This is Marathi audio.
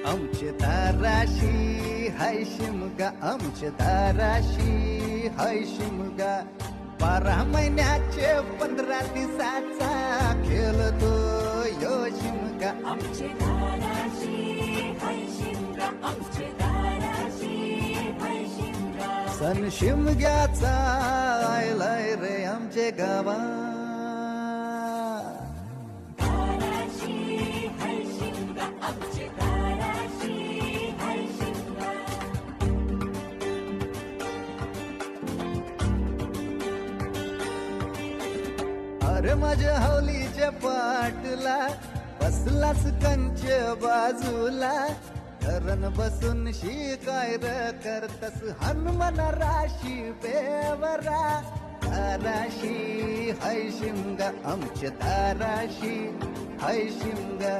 आमचे दाराशी हाय शिमगा, आमचे दाराशी हाय शिमगा. 12 महिन्याचे 15 दिवसाचा खेळतो यो शिमगा. आमचे दाराशी हाय शिमगा, आमचे दाराशी हाय शिमगा. सण शिमग्याचा आयलाय रे आमचे गावा. दाराशी हाय शिमगा, आमचे दाराशी हाय शिमगा. अरे माझ्या हौलीच्या पाटला बसलाच कंच बाजूला. धरण बसून शिकाय र करतस हनुमान राशी बेवरा. दाराशी हाय शिमगा, आमच्या दाराशी हाय शिमगा.